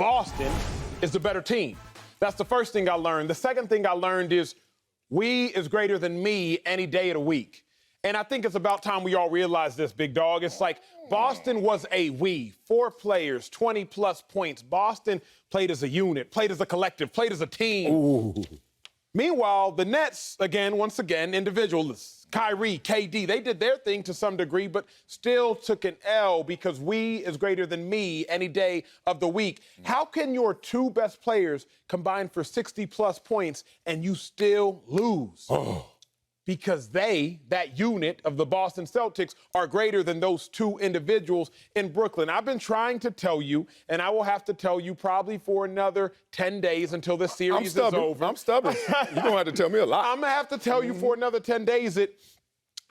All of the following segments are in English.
Boston is the better team. That's the first thing I learned. The second thing I learned is we is greater than me any day of the week. And I think it's about time we all realize this, big dog. It's like Boston was a we. 4 players, 20-plus points. Boston played as a unit, played as a collective, played as a team. Ooh. Meanwhile, the Nets, once again, individualists. Kyrie, KD, they did their thing to some degree, but still took an L because we is greater than me any day of the week. How can your 2 best players combine for 60-plus points and you still lose? Oh. Because that unit of the Boston Celtics, are greater than those 2 individuals in Brooklyn. I've been trying to tell you, and I will have to tell you probably for another 10 days until the series is over. I'm stubborn. You're going to have to tell me a lot. I'm going to have to tell you for another 10 days that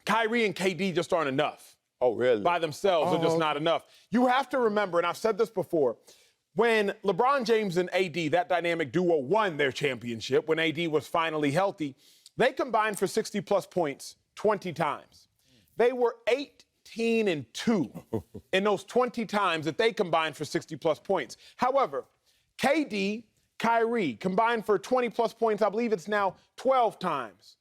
Kyrie and KD just aren't enough. Oh, really? By themselves, they're just not enough. You have to remember, and I've said this before, when LeBron James and AD, that dynamic duo, won their championship, when AD was finally healthy, they combined for 60-plus points 20 times. They were 18-2 in those 20 times that they combined for 60-plus points. However, KD, Kyrie combined for 20-plus points, I believe it's now 12 times.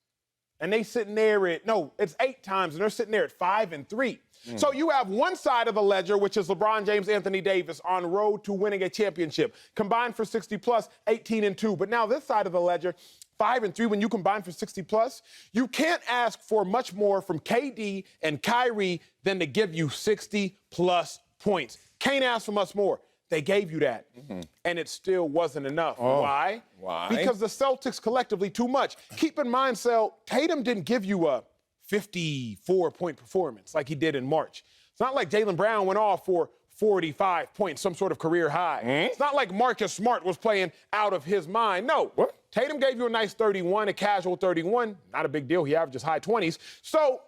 And they sitting there it's 8 times, and they're sitting there at 5-3. So you have one side of the ledger, which is LeBron James, Anthony Davis, on road to winning a championship, combined for 60-plus, 18-2. But now this side of the ledger, 5-3, when you combine for 60-plus, you can't ask for much more from KD and Kyrie than to give you 60-plus points. Can't ask for much more. They gave you that, and it still wasn't enough. Oh. Why? Why? Because the Celtics collectively too much. Keep in mind, Tatum didn't give you a 54-point performance like he did in March. It's not like Jaylen Brown went off for 45 points, some sort of career high. It's not like Marcus Smart was playing out of his mind. No. What? Tatum gave you a nice 31, a casual 31. Not a big deal. He averages high 20s. So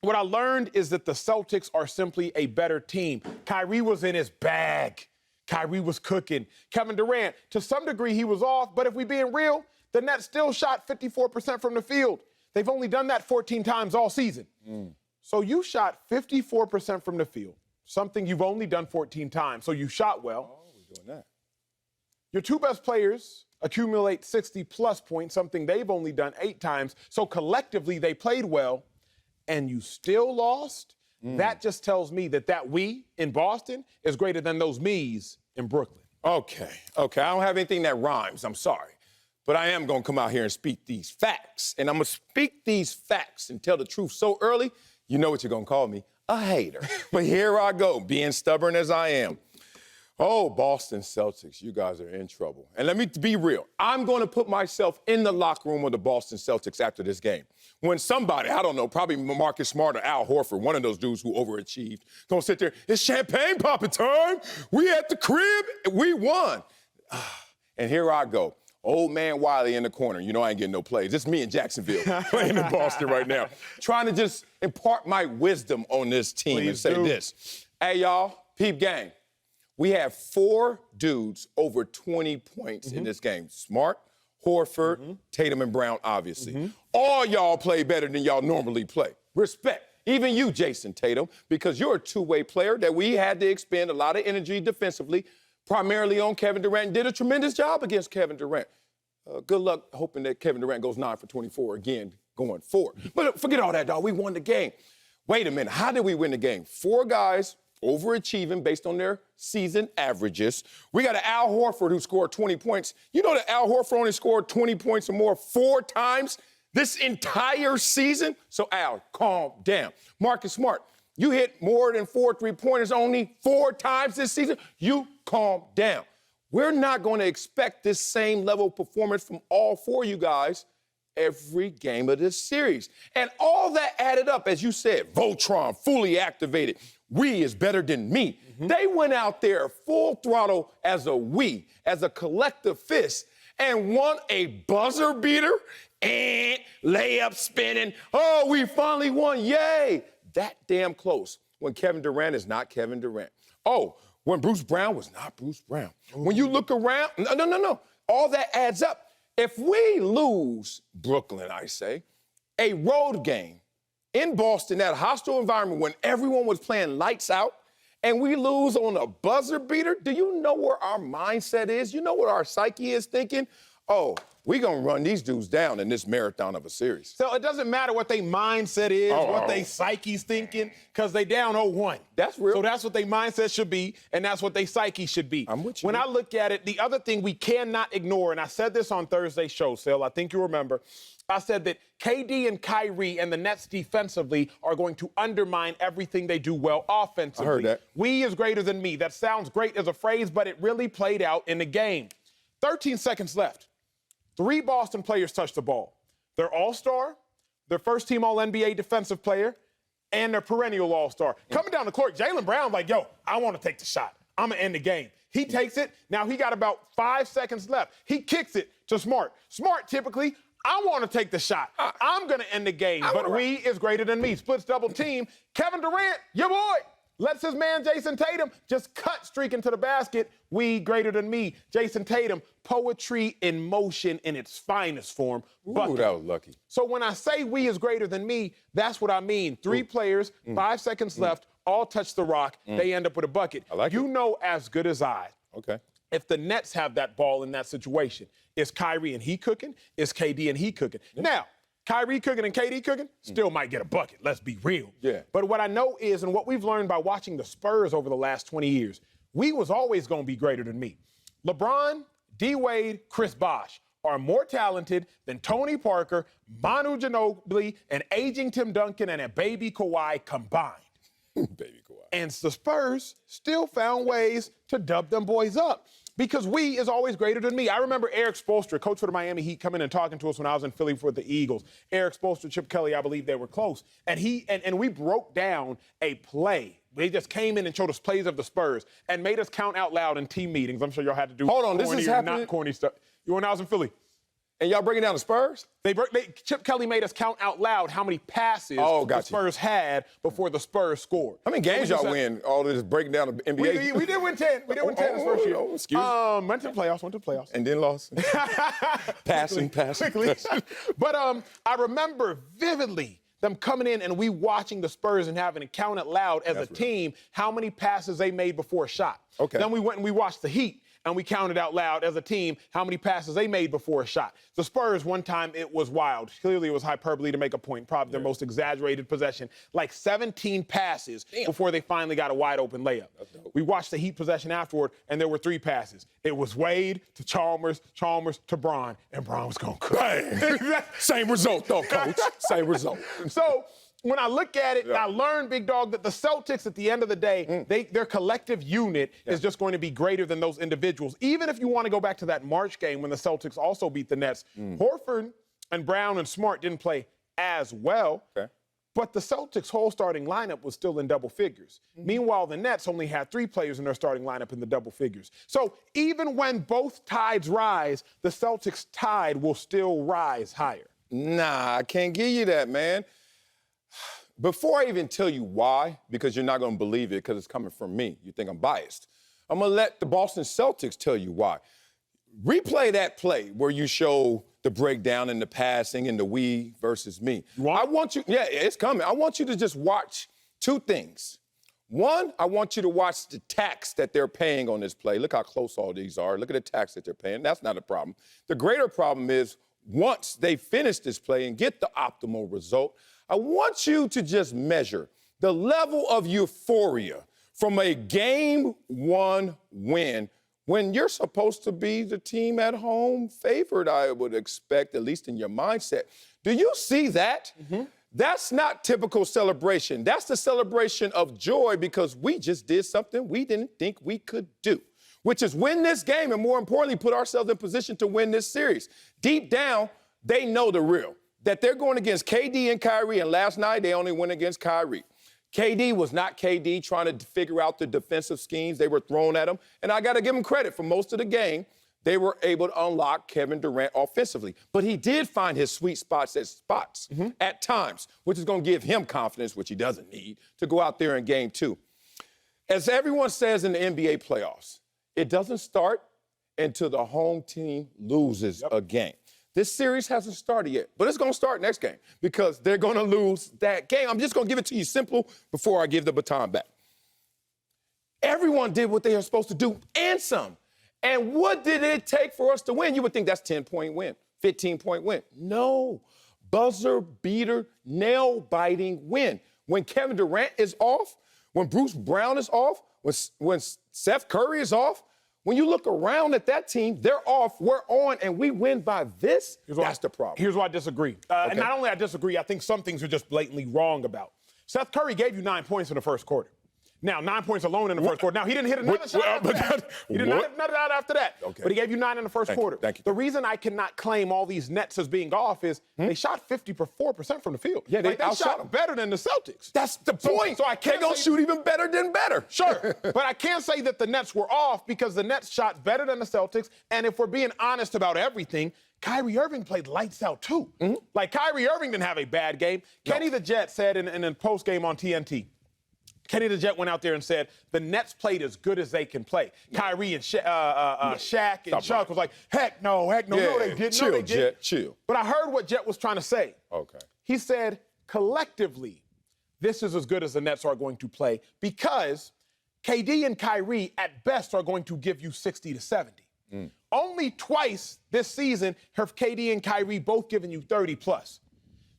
what I learned is that the Celtics are simply a better team. Kyrie was in his bag. Kyrie was cooking. Kevin Durant, to some degree, he was off. But if we're being real, the Nets still shot 54% from the field. They've only done that 14 times all season. So you shot 54% from the field, something you've only done 14 times. So you shot well. Oh, we're doing that. Your 2 best players accumulate 60-plus points, something they've only done 8 times. So collectively, they played well, and you still lost? That just tells me that we in Boston is greater than those me's in Brooklyn. Okay. I don't have anything that rhymes. I'm sorry. But I am going to come out here and speak these facts. And I'm going to speak these facts and tell the truth so early, you know what you're going to call me, a hater. But here I go, being stubborn as I am. Oh, Boston Celtics, you guys are in trouble. And let me be real. I'm going to put myself in the locker room of the Boston Celtics after this game. When somebody, I don't know, probably Marcus Smart or Al Horford, one of those dudes who overachieved, gonna sit there, it's champagne popping time. We at the crib, we won. And here I go. Old man Wiley in the corner. You know I ain't getting no plays. It's me in Jacksonville playing in Boston right now. Trying to just impart my wisdom on this team and say this. Hey, y'all, peep gang. We have 4 dudes over 20 points in this game. Smart, Horford, Tatum, and Brown, obviously. All y'all play better than y'all normally play. Respect. Even you, Jayson Tatum, because you're a 2-way player that we had to expend a lot of energy defensively, primarily on Kevin Durant, and did a tremendous job against Kevin Durant. Good luck hoping that Kevin Durant goes 9 for 24 again going forward. But forget all that, dog. We won the game. Wait a minute. How did we win the game? 4 guys overachieving based on their season averages. We got an Al Horford who scored 20 points. You know that Al Horford only scored 20 points or more 4 times this entire season? So, Al, calm down. Marcus Smart, you hit more than 4 3-pointers only 4 times this season. You calm down. We're not going to expect this same level of performance from all 4 of you guys every game of this series. And all that added up, as you said, Voltron, fully activated. We is better than me. They went out there full throttle as a we, as a collective fist, and won a buzzer beater and layup spinning. Oh, we finally won. Yay. That damn close when Kevin Durant is not Kevin Durant. Oh, when Bruce Brown was not Bruce Brown. When you look around, no. All that adds up. If we lose Brooklyn, I say, a road game in Boston, that hostile environment when everyone was playing lights out and we lose on a buzzer beater, do you know where our mindset is? You know what our psyche is thinking? Oh, we're going to run these dudes down in this marathon of a series. So it doesn't matter what their mindset is, what they psyche's thinking, because they down 0-1. That's real. So that's what their mindset should be, and that's what their psyche should be. I'm with you. When I look at it, the other thing we cannot ignore, and I said this on Thursday's show, Sil, I think you remember, I said that KD and Kyrie and the Nets defensively are going to undermine everything they do well offensively. I heard that. We is greater than me. That sounds great as a phrase, but it really played out in the game. 13 seconds left. 3 Boston players touched the ball. Their all-star, their first-team All-NBA defensive player, and their perennial all-star. Coming down the court, Jaylen Brown like, yo, I want to take the shot. I'm going to end the game. He takes it. Now he got about 5 seconds left. He kicks it to Smart. Smart typically, I want to take the shot. I'm going to end the game, but we is greater than me. Splits double team. Kevin Durant, your boy, lets his man Jayson Tatum just cut streaking to the basket. We greater than me. Jayson Tatum, poetry in motion in its finest form. Ooh, that was lucky. So when I say we is greater than me, that's what I mean. 3 players, 5 seconds left, all touch the rock. They end up with a bucket. I like you it. know as good as I. Okay. If the Nets have that ball in that situation, is Kyrie and he cooking? Is KD and he cooking? Now, Kyrie cooking and KD cooking still might get a bucket. Let's be real. Yeah. But what I know is, and what we've learned by watching the Spurs over the last 20 years, we was always going to be greater than me. LeBron, D-Wade, Chris Bosh are more talented than Tony Parker, Manu Ginobili, and aging Tim Duncan and a baby Kawhi combined. Baby Kawhi. And the Spurs still found ways to dub them boys up because we is always greater than me. I remember Eric Spoelstra, coach for the Miami Heat, coming and talking to us when I was in Philly for the Eagles. Eric Spoelstra, Chip Kelly, I believe they were close. And we broke down a play. They just came in and showed us plays of the Spurs and made us count out loud in team meetings. I'm sure y'all had to do Hold on, this corny is or happening? not corny stuff. You when I was in Philly. And y'all breaking down the Spurs? Chip Kelly made us count out loud how many passes the Spurs had before the Spurs scored. How many games y'all win? All this breaking down the NBA? We did win 10. We did win 10 this first year. Excuse me. Went to the playoffs. And then lost. Passing. Quickly. But I remember vividly them coming in and we watching the Spurs and having to count it loud as a team how many passes they made before a shot. Okay. Then we went and we watched the Heat and we counted out loud as a team how many passes they made before a shot. The Spurs, one time, it was wild. Clearly, it was hyperbole to make a point, probably their most exaggerated possession. Like 17 passes before they finally got a wide-open layup. We watched the Heat possession afterward, and there were 3 passes. It was Wade to Chalmers, Chalmers to Bron, and Bron was going to cook. Same result, though, Coach. Same result. So when I look at it, I learned, Big Dog, that the Celtics, at the end of the day, their collective unit is just going to be greater than those individuals. Even if you want to go back to that March game when the Celtics also beat the Nets, Horford and Brown and Smart didn't play as well. Okay. But the Celtics' whole starting lineup was still in double figures. Meanwhile, the Nets only had 3 players in their starting lineup in the double figures. So even when both tides rise, the Celtics' tide will still rise higher. Nah, I can't give you that, man. Before I even tell you why, because you're not going to believe it because it's coming from me, you think I'm biased, I'm going to let the Boston Celtics tell you why. Replay that play where you show the breakdown and the passing and the we versus me. I want you, it's coming. I want you to just watch 2 things. One, I want you to watch the tax that they're paying on this play. Look how close all these are. Look at the tax that they're paying. That's not a problem. The greater problem is once they finish this play and get the optimal result, I want you to just measure the level of euphoria from a game 1 win when you're supposed to be the team at home favored, I would expect, at least in your mindset. Do you see that? That's not typical celebration. That's the celebration of joy because we just did something we didn't think we could do, which is win this game and, more importantly, put ourselves in position to win this series. Deep down, they know the real. That they're going against KD and Kyrie, and last night they only went against Kyrie. KD was not KD trying to figure out the defensive schemes they were thrown at him, and I got to give him credit for most of the game. They were able to unlock Kevin Durant offensively, but he did find his sweet spots at times, which is going to give him confidence, which he doesn't need, to go out there in game 2. As everyone says in the NBA playoffs, it doesn't start until the home team loses a game. This series hasn't started yet, but it's going to start next game because they're going to lose that game. I'm just going to give it to you simple before I give the baton back. Everyone did what they were supposed to do and some. And what did it take for us to win? You would think that's 10-point win, 15-point win. No. Buzzer beater, nail biting win. When Kevin Durant is off, when Bruce Brown is off, when Steph Curry is off, when you look around at that team, they're off, we're on, and we win by this, that's the problem. Here's why I disagree. And not only I disagree, I think some things are just blatantly wrong about. Seth Curry gave you 9 points in the first quarter. Now, 9 points alone in the first quarter. Now, he didn't hit another shot after that. He did not hit another shot after that. Okay. But he gave you 9 in the first quarter. Thank you. The reason I cannot claim all these Nets as being off is they shot 54% from the field. Yeah, they shot them better than the Celtics. That's the point. So I can't They're going to shoot even better than better. Sure. But I can't say that the Nets were off because the Nets shot better than the Celtics. And if we're being honest about everything, Kyrie Irving played lights out too. Like, Kyrie Irving didn't have a bad game. No. Kenny the Jet said in a post game on TNT, Kenny the Jet went out there and said, the Nets played as good as they can play. Kyrie and Shaq and Chuck was like, heck no, no, they didn't. Chill, no, they didn't. Jet, chill. But I heard what Jet was trying to say. Okay. He said, collectively, this is as good as the Nets are going to play because KD and Kyrie, at best, are going to give you 60 to 70. Only twice this season have KD and Kyrie both given you 30 plus.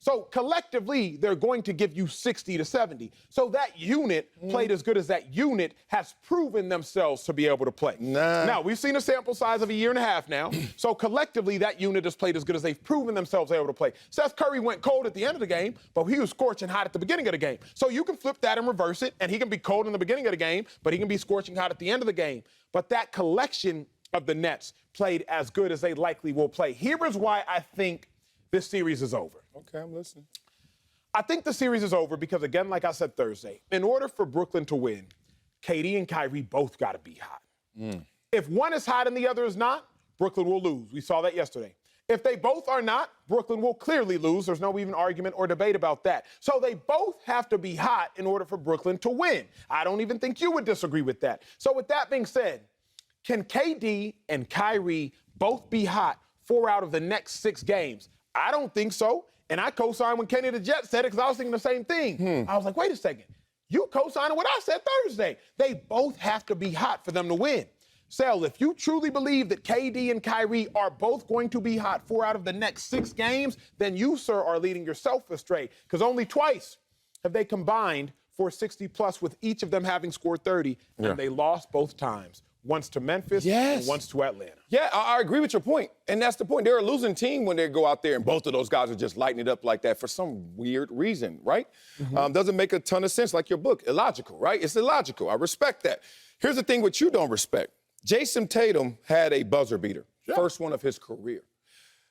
So collectively, they're going to give you 60 to 70. So that unit played as good as that unit has proven themselves to be able to play. Now, we've seen a sample size of a year and a half now. So collectively, that unit has played as good as they've proven themselves able to play. Seth Curry went cold at the end of the game, but he was scorching hot at the beginning of the game. So you can flip that and reverse it, and he can be cold in the beginning of the game, but he can be scorching hot at the end of the game. But that collection of the Nets played as good as they likely will play. Here is why I think this series is over. Okay, I'm listening. I think the series is over because, again, like I said Thursday, in order for Brooklyn to win, KD and Kyrie both got to be hot. If one is hot and the other is not, Brooklyn will lose. We saw that yesterday. If they both are not, Brooklyn will clearly lose. There's no even argument or debate about that. So they both have to be hot in order for Brooklyn to win. I don't even think you would disagree with that. So with that being said, can KD and Kyrie both be hot 4 out of the next 6 games? I don't think so. And I co-signed when Kenny the Jet said it because I was thinking the same thing. I was like, wait a second. You co-signed what I said Thursday. They both have to be hot for them to win. Sel, if you truly believe that KD and Kyrie are both going to be hot 4 out of the next 6 games, then you, sir, are leading yourself astray because only twice have they combined for 60-plus with each of them having scored 30, and they lost both times. Once to Memphis and once to Atlanta. Yeah, I agree with your point. And that's the point. They're a losing team when they go out there and both of those guys are just lighting it up like that for some weird reason, right? Doesn't make a ton of sense, like your book. Illogical, right? It's illogical. I respect that. Here's the thing what you don't respect. Jayson Tatum had a buzzer beater, first one of his career.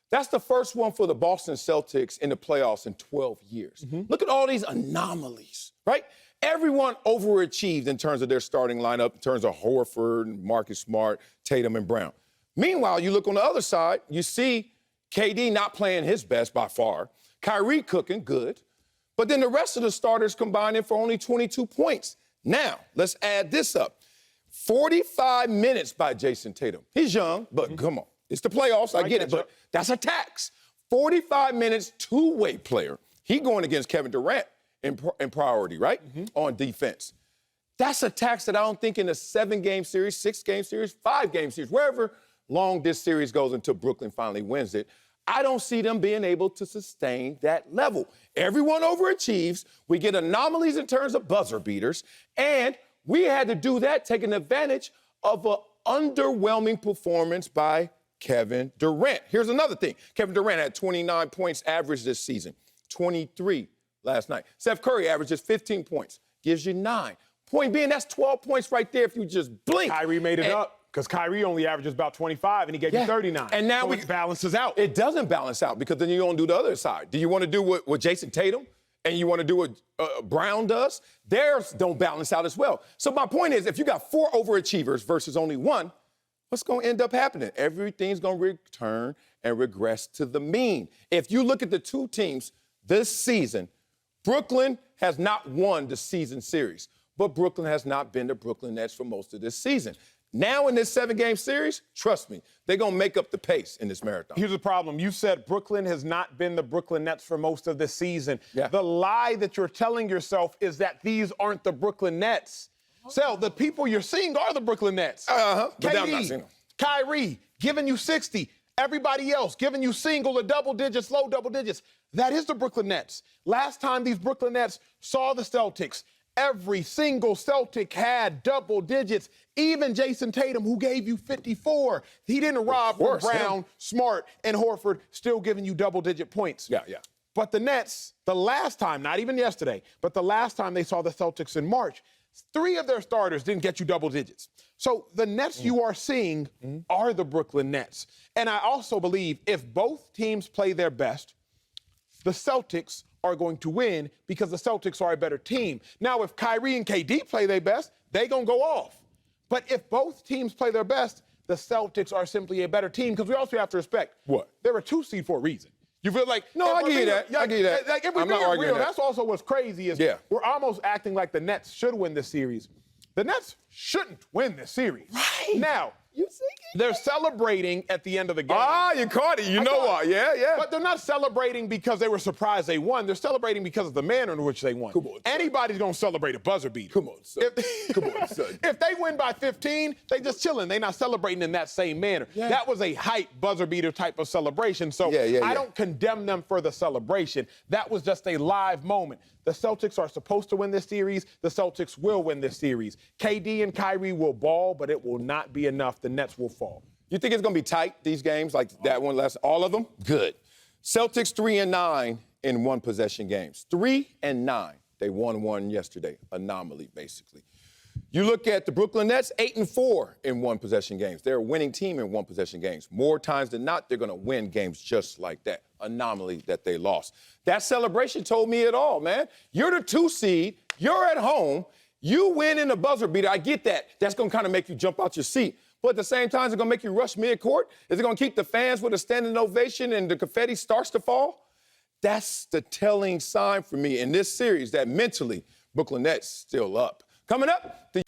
That's the first one for the Boston Celtics in the playoffs in 12 years. Look at all these anomalies, right? Everyone overachieved in terms of their starting lineup, in terms of Horford, Marcus Smart, Tatum, and Brown. Meanwhile, you look on the other side, you see KD not playing his best by far, Kyrie cooking good, but then the rest of the starters combining for only 22 points. Now, let's add this up. 45 minutes by Jayson Tatum. He's young, but come on. It's the playoffs, I get it, but that's a tax. 45 minutes, two-way player. He going against Kevin Durant in priority, right? On defense. That's a tax that I don't think in a 7-game series, 6-game series, 5-game series, wherever long this series goes until Brooklyn finally wins it, I don't see them being able to sustain that level. Everyone overachieves. We get anomalies in terms of buzzer beaters, and we had to do that taking advantage of an underwhelming performance by Kevin Durant. Here's another thing. Kevin Durant had 29 points average this season, 23 last night. Steph Curry averages 15 points, gives you 9. Point being, that's 12 points right there if you just blink. Kyrie made it up because Kyrie only averages about 25 and he gave you 39. And now it balances out. It doesn't balance out because then you don't do the other side. Do you want to do what Jayson Tatum and you want to do what Brown does? Theirs don't balance out as well. So my point is, if you got 4 overachievers versus only 1, what's going to end up happening? Everything's going to return and regress to the mean. If you look at the 2 teams this season, Brooklyn has not won the season series, but Brooklyn has not been the Brooklyn Nets for most of this season. Now in this 7-game series, trust me, they're going to make up the pace in this marathon. Here's the problem. You said Brooklyn has not been the Brooklyn Nets for most of this season. Yeah. The lie that you're telling yourself is that these aren't the Brooklyn Nets. Sel, the people you're seeing are the Brooklyn Nets. But I'm not KD, seeing them. Kyrie giving you 60. Everybody else giving you single or double digits, low double digits. That is the Brooklyn Nets. Last time these Brooklyn Nets saw the Celtics, every single Celtic had double digits. Even Jayson Tatum, who gave you 54, he didn't rob from Brown, Smart, and Horford, still giving you double-digit points. Yeah. But the Nets, the last time, not even yesterday, but the last time they saw the Celtics in March, 3 of their starters didn't get you double digits. So the Nets you are seeing are the Brooklyn Nets. And I also believe if both teams play their best, the Celtics are going to win because the Celtics are a better team. Now, if Kyrie and KD play their best, they going to go off. But if both teams play their best, the Celtics are simply a better team because we also have to respect. What? They're a 2 seed for a reason. You feel like... No, I give you that. I give you that. Like, if we're I'm not being arguing real, that. that's also what's crazy is we're almost acting like the Nets should win this series. The Nets shouldn't win this series. Right. Now, they're celebrating at the end of the game. Ah, you caught it. You know why. Yeah. But they're not celebrating because they were surprised they won. They're celebrating because of the manner in which they won. Come on, son. Anybody's going to celebrate a buzzer beater. Come on, son. Come on, son. If they win by 15, they just chilling. They're not celebrating in that same manner. Yeah. That was a hype buzzer beater type of celebration. So I don't condemn them for the celebration. That was just a live moment. The Celtics are supposed to win this series. The Celtics will win this series. KD and Kyrie will ball, but it will not be enough. The Nets will fall. You think it's going to be tight, these games, like that one last, all of them? Good. Celtics 3-9 in one-possession games. 3-9. They won one yesterday. Anomaly, basically. You look at the Brooklyn Nets, 8-4 in one-possession games. They're a winning team in one-possession games. More times than not, they're going to win games just like that. Anomaly that they lost. That celebration told me it all, man. You're the 2 seed. You're at home. You win in the buzzer beater. I get that. That's going to kind of make you jump out your seat. But at the same time, is it going to make you rush mid-court? Is it going to keep the fans with a standing ovation and the confetti starts to fall? That's the telling sign for me in this series that mentally, Brooklyn Nets still up. Coming up, the